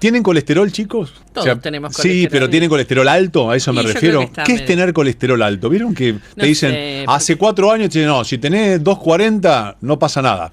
¿Tienen colesterol, chicos? Todos tenemos colesterol. Sí, pero ¿tienen colesterol alto? A eso me refiero. ¿Qué es tener colesterol alto? ¿Vieron que te dicen, hace 4 años, te dicen, no, si tenés 240 no pasa nada?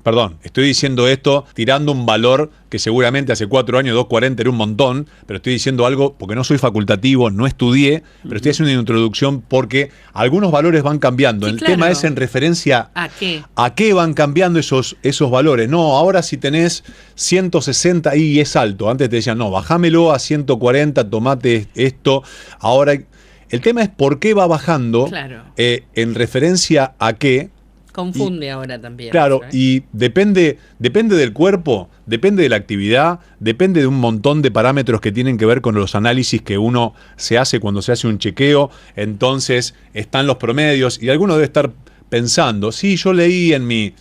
Perdón, estoy diciendo esto tirando un valor que seguramente hace 4 años 240 era un montón, pero estoy diciendo algo porque no soy facultativo, no estudié, pero estoy haciendo una introducción porque algunos valores van cambiando. Sí, el claro. tema es en referencia ¿A qué van cambiando esos valores. No, ahora si tenés 160 y es alto. Antes te decían, no, bajámelo a 140, tomate esto. Ahora, el tema es por qué va bajando, claro. En referencia a qué. Confunde ahora también. Claro, y depende del cuerpo, depende de la actividad, depende de un montón de parámetros que tienen que ver con los análisis que uno se hace cuando se hace un chequeo. Entonces están los promedios y alguno debe estar pensando, sí, yo leí en mi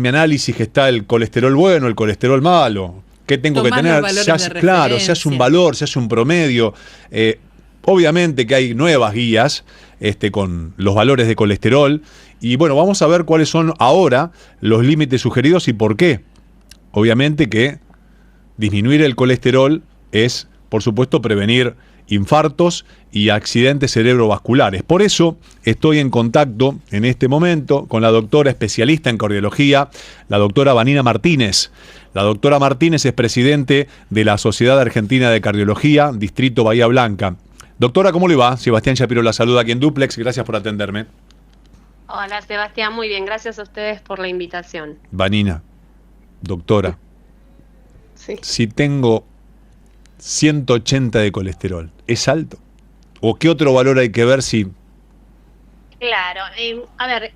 análisis que está el colesterol bueno, el colesterol malo. ¿Qué tengo que tener? Claro, se hace un valor, se hace un promedio. Obviamente que hay nuevas guías con los valores de colesterol. Y bueno, vamos a ver cuáles son ahora los límites sugeridos y por qué. Obviamente que disminuir el colesterol es, por supuesto, prevenir infartos y accidentes cerebrovasculares. Por eso estoy en contacto en este momento con la doctora especialista en cardiología, la doctora Vanina Martínez. La doctora Martínez es presidente de la Sociedad Argentina de Cardiología, Distrito Bahía Blanca. Doctora, ¿cómo le va? Sebastián Shapiro la saluda aquí en Duplex. Gracias por atenderme. Hola, Sebastián. Muy bien. Gracias a ustedes por la invitación. Vanina, doctora, sí. Si tengo 180 de colesterol, ¿es alto? ¿O qué otro valor hay que ver si...? Claro. A ver,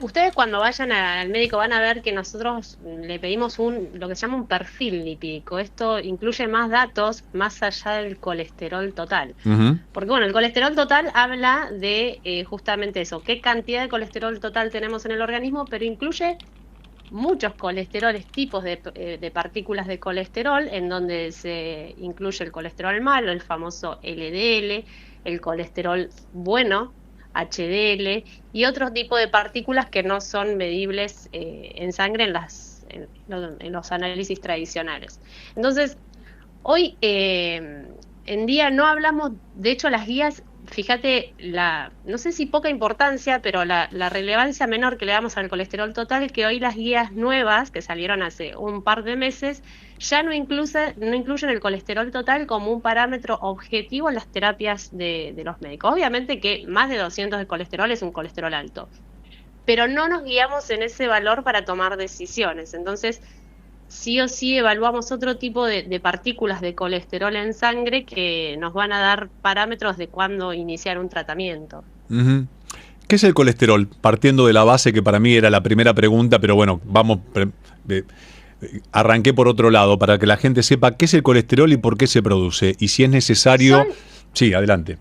ustedes cuando vayan al médico van a ver que nosotros le pedimos lo que se llama un perfil lipídico. Esto incluye más datos más allá del colesterol total. Porque bueno, el colesterol total habla de justamente eso, qué cantidad de colesterol total tenemos en el organismo, pero incluye muchos colesteroles, tipos de partículas de colesterol, en donde se incluye el colesterol malo, el famoso LDL, el colesterol bueno, HDL y otros tipos de partículas que no son medibles en sangre en los análisis tradicionales. Entonces, hoy en día no hablamos, de hecho las guías, fíjate, no sé si poca importancia, pero la relevancia menor que le damos al colesterol total, que hoy las guías nuevas que salieron hace un par de meses ya no incluyen el colesterol total como un parámetro objetivo en las terapias de los médicos. Obviamente que más de 200 de colesterol es un colesterol alto, pero no nos guiamos en ese valor para tomar decisiones. Entonces, sí o sí evaluamos otro tipo de partículas de colesterol en sangre que nos van a dar parámetros de cuándo iniciar un tratamiento. ¿Qué es el colesterol? Partiendo de la base que para mí era la primera pregunta, pero bueno, vamos, arranqué por otro lado para que la gente sepa qué es el colesterol y por qué se produce y si es necesario... Sí, adelante.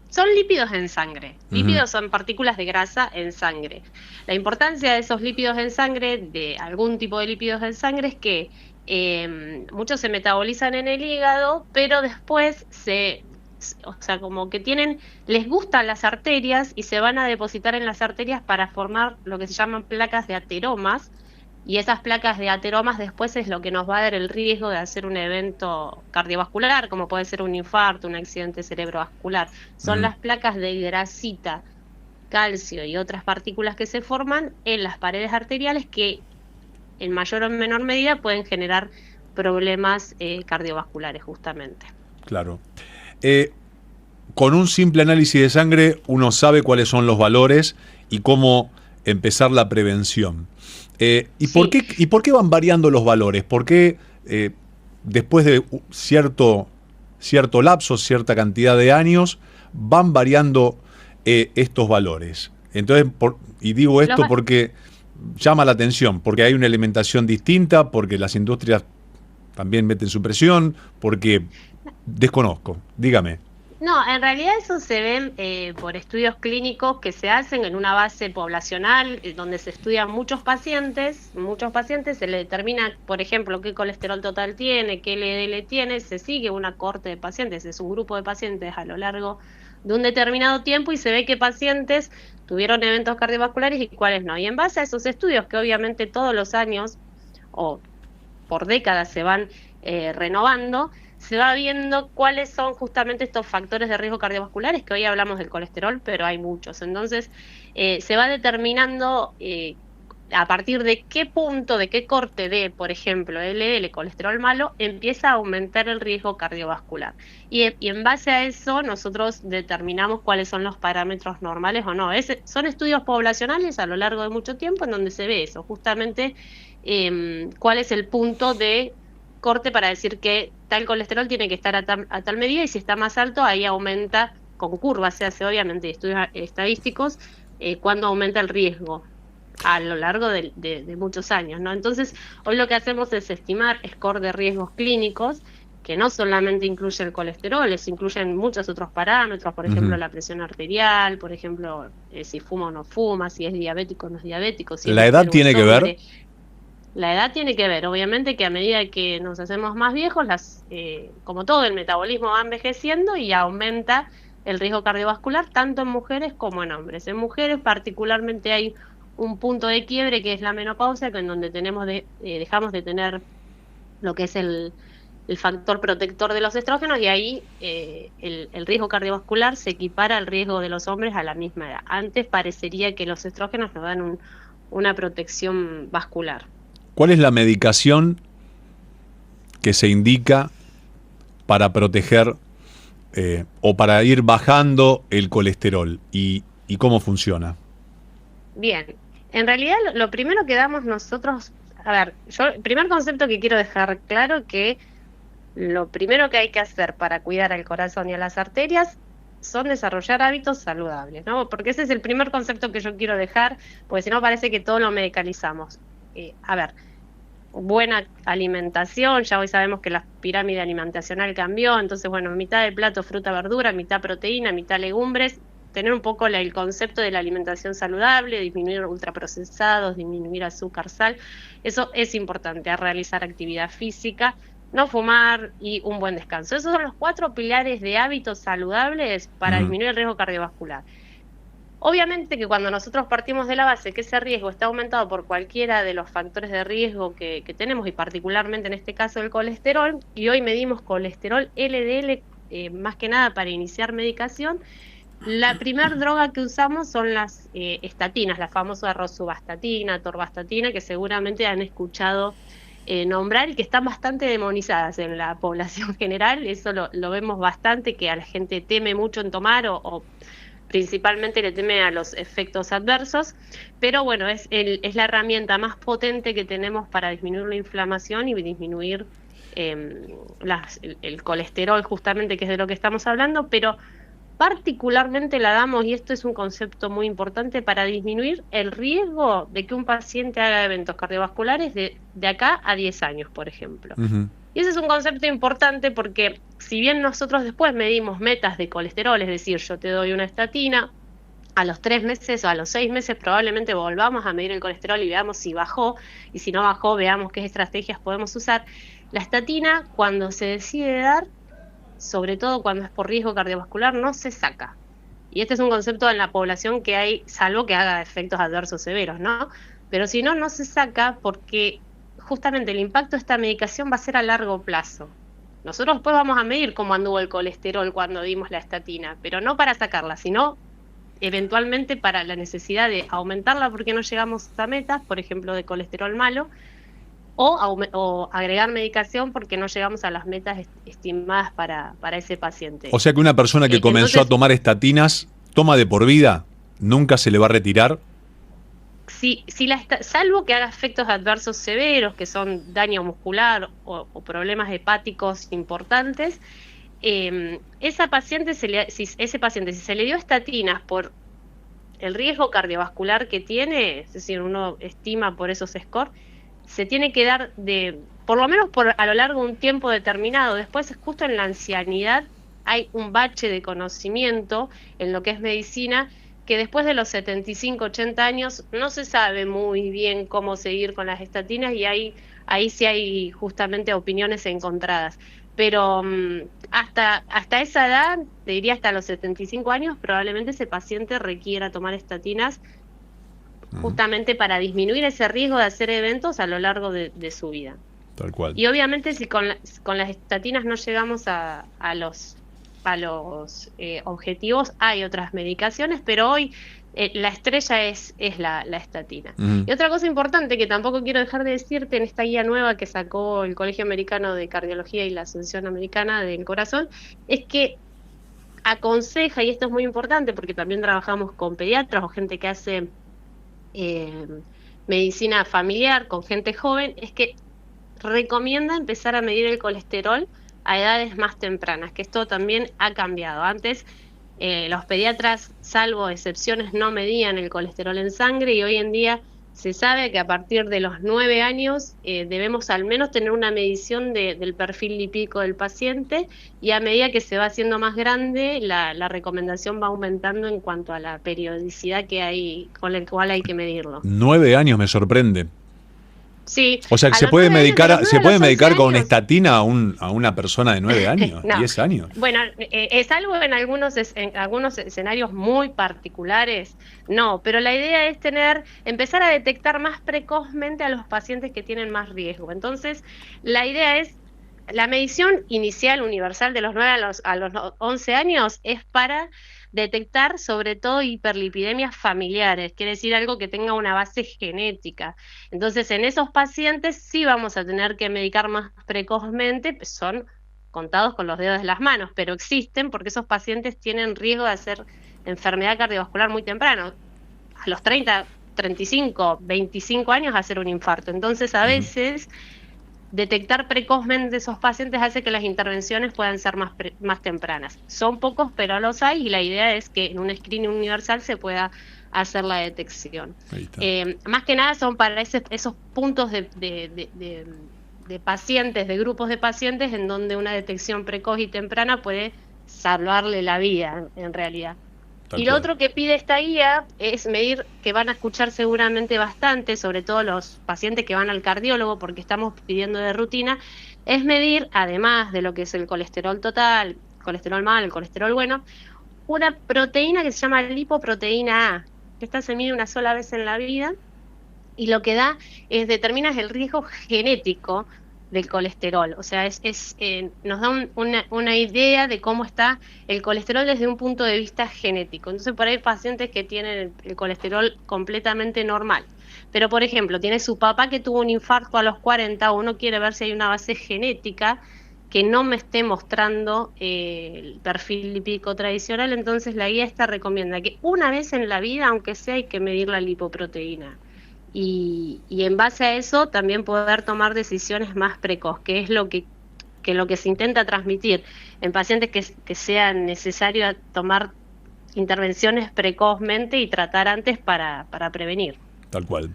Son lípidos en sangre. Lípidos son partículas de grasa en sangre. La importancia de esos lípidos en sangre, de algún tipo de lípidos en sangre, es que muchos se metabolizan en el hígado, pero después como que les gustan las arterias y se van a depositar en las arterias para formar lo que se llaman placas de ateromas. Y esas placas de ateromas después es lo que nos va a dar el riesgo de hacer un evento cardiovascular, como puede ser un infarto, un accidente cerebrovascular. Son las placas de grasita, calcio y otras partículas que se forman en las paredes arteriales que en mayor o menor medida pueden generar problemas cardiovasculares justamente. Claro. Con un simple análisis de sangre uno sabe cuáles son los valores y cómo empezar la prevención. ¿Y por qué van variando los valores? ¿Por qué después de cierto lapso, cierta cantidad de años, van variando estos valores? Entonces, digo esto porque llama la atención, porque hay una alimentación distinta, porque las industrias también meten su presión, porque desconozco. Dígame. No, en realidad eso se ve por estudios clínicos que se hacen en una base poblacional donde se estudian muchos pacientes, se le determina, por ejemplo, qué colesterol total tiene, qué LDL tiene, se sigue una cohorte de pacientes, es un grupo de pacientes a lo largo de un determinado tiempo y se ve qué pacientes tuvieron eventos cardiovasculares y cuáles no. Y en base a esos estudios, que obviamente todos los años, o por décadas se van renovando, se va viendo cuáles son justamente estos factores de riesgo cardiovasculares, que hoy hablamos del colesterol, pero hay muchos. Entonces, se va determinando a partir de qué punto, de qué corte de, por ejemplo, LDL, colesterol malo, empieza a aumentar el riesgo cardiovascular. Y en base a eso nosotros determinamos cuáles son los parámetros normales o no. Son estudios poblacionales a lo largo de mucho tiempo en donde se ve eso, justamente cuál es el punto de corte para decir que tal colesterol tiene que estar a tal medida, y si está más alto, ahí aumenta, con curvas se hace obviamente estudios estadísticos, cuando aumenta el riesgo a lo largo de muchos años, ¿no? Entonces, hoy lo que hacemos es estimar score de riesgos clínicos, que no solamente incluye el colesterol, incluyen muchos otros parámetros, por ejemplo, la presión arterial, por ejemplo, si fuma o no fuma, si es diabético o no es diabético. Si ¿La edad tiene que ver? La edad tiene que ver, obviamente que a medida que nos hacemos más viejos, como todo, el metabolismo va envejeciendo y aumenta el riesgo cardiovascular, tanto en mujeres como en hombres. En mujeres particularmente hay un punto de quiebre que es la menopausia, que en donde dejamos de tener lo que es el factor protector de los estrógenos, y ahí el riesgo cardiovascular se equipara al riesgo de los hombres a la misma edad. Antes parecería que los estrógenos nos dan una protección vascular. ¿Cuál es la medicación que se indica para proteger o para ir bajando el colesterol y cómo funciona? Bien, en realidad lo primero que damos nosotros, el primer concepto que quiero dejar claro, que lo primero que hay que hacer para cuidar al corazón y a las arterias son desarrollar hábitos saludables, ¿no? Porque ese es el primer concepto que yo quiero dejar, porque si no parece que todo lo medicalizamos. Buena alimentación, ya hoy sabemos que la pirámide alimentacional cambió, entonces bueno, mitad del plato fruta, verdura, mitad proteína, mitad legumbres, tener un poco el concepto de la alimentación saludable, disminuir ultraprocesados, disminuir azúcar, sal, eso es importante, a realizar actividad física, no fumar y un buen descanso. Esos son los 4 pilares de hábitos saludables para disminuir el riesgo cardiovascular. Obviamente que cuando nosotros partimos de la base que ese riesgo está aumentado por cualquiera de los factores de riesgo que tenemos, y particularmente en este caso el colesterol, y hoy medimos colesterol LDL más que nada para iniciar medicación, la primera droga que usamos son las estatinas, la famosa rosuvastatina, atorvastatina, que seguramente han escuchado nombrar y que están bastante demonizadas en la población general. Eso lo vemos bastante, que a la gente teme mucho en tomar o principalmente le teme a los efectos adversos, pero bueno, es la herramienta más potente que tenemos para disminuir la inflamación y disminuir el colesterol, justamente, que es de lo que estamos hablando, pero particularmente la damos, y esto es un concepto muy importante, para disminuir el riesgo de que un paciente haga eventos cardiovasculares de acá a 10 años, por ejemplo. Y ese es un concepto importante porque si bien nosotros después medimos metas de colesterol, es decir, yo te doy una estatina, a los 3 meses o a los 6 meses probablemente volvamos a medir el colesterol y veamos si bajó, y si no bajó, veamos qué estrategias podemos usar. La estatina, cuando se decide dar, sobre todo cuando es por riesgo cardiovascular, no se saca. Y este es un concepto en la población que hay, salvo que haga efectos adversos severos, ¿no? Pero si no, no se saca porque justamente el impacto de esta medicación va a ser a largo plazo. Nosotros después vamos a medir cómo anduvo el colesterol cuando dimos la estatina, pero no para sacarla, sino eventualmente para la necesidad de aumentarla porque no llegamos a metas, por ejemplo, de colesterol malo, o agregar medicación porque no llegamos a las metas estimadas para ese paciente. O sea que una persona que comenzó a tomar estatinas, toma de por vida, nunca se le va a retirar. Salvo que haga efectos adversos severos, que son daño muscular o problemas hepáticos importantes, ese paciente, si se le dio estatinas por el riesgo cardiovascular que tiene, es decir, uno estima por esos scores, se tiene que dar por lo menos a lo largo de un tiempo determinado. Después, justo en la ancianidad, hay un bache de conocimiento en lo que es medicina, que después de los 75, 80 años no se sabe muy bien cómo seguir con las estatinas, y ahí sí hay justamente opiniones encontradas. Pero hasta esa edad, te diría hasta los 75 años, probablemente ese paciente requiera tomar estatinas justamente para disminuir ese riesgo de hacer eventos a lo largo de su vida. Tal cual. Y obviamente si con las estatinas no llegamos a los objetivos, hay otras medicaciones, pero hoy la estrella es la estatina. Y otra cosa importante que tampoco quiero dejar de decirte en esta guía nueva que sacó el Colegio Americano de Cardiología y la Asociación Americana del Corazón, es que aconseja, y esto es muy importante porque también trabajamos con pediatras o gente que hace medicina familiar con gente joven, es que recomienda empezar a medir el colesterol a edades más tempranas, que esto también ha cambiado. Antes los pediatras, salvo excepciones, no medían el colesterol en sangre, y hoy en día se sabe que a partir de los 9 años debemos al menos tener una medición del perfil lipídico del paciente, y a medida que se va haciendo más grande, la recomendación va aumentando en cuanto a la periodicidad que hay, con el cual hay que medirlo. 9 años me sorprende. Sí. O sea, que se puede medicar con años. estatina a una persona de 9 años, No. 10 años. Bueno, es algo en algunos escenarios muy particulares, no, pero la idea es empezar a detectar más precozmente a los pacientes que tienen más riesgo. Entonces, la idea es, la medición inicial universal de los 9 a los 11 años es para detectar sobre todo hiperlipidemias familiares, quiere decir algo que tenga una base genética. Entonces, en esos pacientes sí vamos a tener que medicar más precozmente, son contados con los dedos de las manos, pero existen porque esos pacientes tienen riesgo de hacer enfermedad cardiovascular muy temprano, a los 30, 35, 25 años hacer un infarto. Entonces, a veces detectar precozmente esos pacientes hace que las intervenciones puedan ser más tempranas. Son pocos, pero los hay, y la idea es que en un screening universal se pueda hacer la detección. Más que nada son para esos puntos de pacientes, de grupos de pacientes, en donde una detección precoz y temprana puede salvarle la vida, en realidad. Y lo otro que pide esta guía es medir, que van a escuchar seguramente bastante, sobre todo los pacientes que van al cardiólogo, porque estamos pidiendo de rutina, es medir, además de lo que es el colesterol total, el colesterol mal, el colesterol bueno, una proteína que se llama lipoproteína A, que esta se mide una sola vez en la vida, y lo que determina el riesgo genético del colesterol. O sea, nos da una idea de cómo está el colesterol desde un punto de vista genético. Entonces, por ahí hay pacientes que tienen el colesterol completamente normal. Pero, por ejemplo, tiene su papá que tuvo un infarto a los 40, uno quiere ver si hay una base genética que no me esté mostrando el perfil lipídico tradicional. Entonces, la guía esta recomienda que una vez en la vida, aunque sea, hay que medir la lipoproteína. Y en base a eso también poder tomar decisiones más precoz, que es lo que se intenta transmitir en pacientes que sea necesario tomar intervenciones precozmente y tratar antes para prevenir. Tal cual.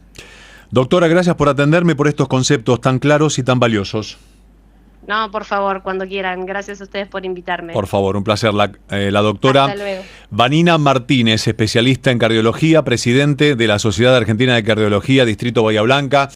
Doctora, gracias por atenderme, por estos conceptos tan claros y tan valiosos. No, por favor, cuando quieran. Gracias a ustedes por invitarme. Por favor, un placer. La doctora Vanina Martínez, especialista en cardiología, presidente de la Sociedad Argentina de Cardiología, Distrito Bahía Blanca.